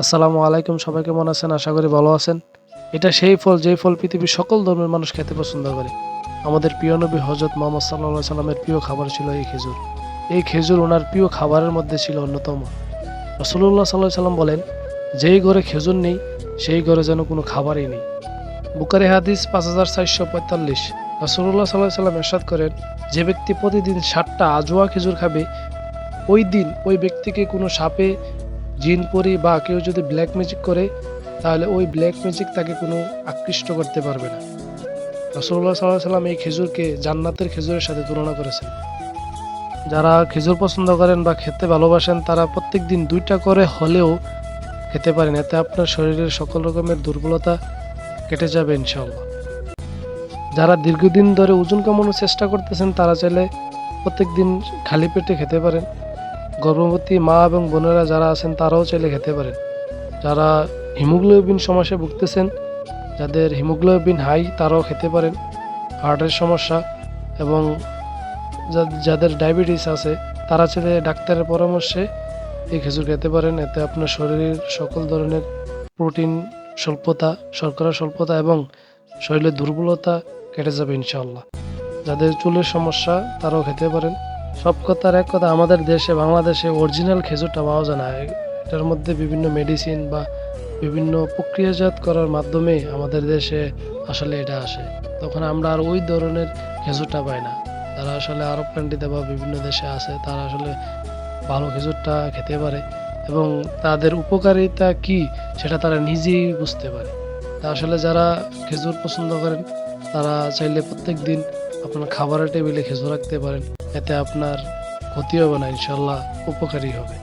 আসসালামু আলাইকুম, সবাই কেমন আছেন? আশা করি ভালো আছেন। এটা সেই ফল যেই ফল পৃথিবীর সকল ধর্মের মানুষ খেতে পছন্দ করে। আমাদের প্রিয় নবী হযরত মুহাম্মদ সাল্লাল্লাহু আলাইহি সাল্লামের প্রিয় খাবার ছিল এই খেজুর। এই খেজুর ওনার প্রিয় খাবারের মধ্যে ছিল অন্যতম। রাসূলুল্লাহ সাল্লাল্লাহু আলাইহি সাল্লাম বলেন, যেই ঘরে খেজুর নেই সেই ঘরে যেন কোনো খাবারই নেই। বুখারী হাদিস ৫৪৪৪। রাসূলুল্লাহ সাল্লাল্লাহু আলাইহি সাল্লাম ইরশাদ করেন, যে ব্যক্তি প্রতিদিন ৭টা আজওয়া খেজুর খাবে, ওই দিন ওই ব্যক্তিকে কোনো সাপে, জিন পরি বা কেউ যদি ব্ল্যাক ম্যাজিক করে, তাহলে ওই ব্ল্যাক ম্যাজিক তাকে কোনো আকৃষ্ট করতে পারবে না। রাসূলুল্লাহ সাল্লাল্লাহু আলাইহি সাল্লাম এই খেজুরকে জান্নাতের খেজুরের সাথে তুলনা করেছেন। যারা খেজুর পছন্দ করেন বা খেতে ভালোবাসেন তারা প্রত্যেকদিন ২টা করে হলেও খেতে পারেন। এতে আপনার শরীরের সকল রকমের দুর্বলতা কেটে যাবে ইনশাআল্লাহ। যারা দীর্ঘদিন ধরে ওজন কমানোর চেষ্টা করতেছেন তারা চাইলে প্রত্যেকদিন খালি পেটে খেতে পারেন। গর্ভবতী মা এবং বোনেরা যারা আছেন তারাও চাইলে খেতে পারেন। যারা হিমোগ্লোবিন সমস্যায় ভুগতেছেন, যাদের হিমোগ্লোবিন হাই তারাও খেতে পারেন। হার্টের সমস্যা এবং যাদের ডায়াবেটিস আছে তারা চাইলে ডাক্তারের পরামর্শে এই খেজুর খেতে পারেন। এতে আপনার শরীরের সকল ধরনের প্রোটিন স্বল্পতা, শর্করা স্বল্পতা এবং শরীরের দুর্বলতা কেটে যাবে ইনশাআল্লাহ। যাদের চুলের সমস্যা তারাও খেতে পারেন। সব কথার এক কথা, আমাদের দেশে বাংলাদেশে অরিজিনাল খেজুরটা পাওয়া যায় না। এটার মধ্যে বিভিন্ন মেডিসিন বা বিভিন্ন প্রক্রিয়াজাত করার মাধ্যমে আমাদের দেশে আসলে এটা আসে। তখন আমরা আর ওই ধরনের খেজুরটা পাই না। যারা আসলে আরব কান্ট্রিতে বা বিভিন্ন দেশে আছে তারা আসলে ভালো খেজুরটা খেতে পারে এবং তাদের উপকারিতা কী সেটা তারা নিজেই বুঝতে পারে। তা আসলে যারা খেজুর পছন্দ করেন তারা চাইলে প্রত্যেকদিন আপনার খাবারের টেবিলে খেজুর রাখতে পারেন। এতে আপনার ক্ষতি হবে না, ইনশাআল্লাহ উপকারী হবে।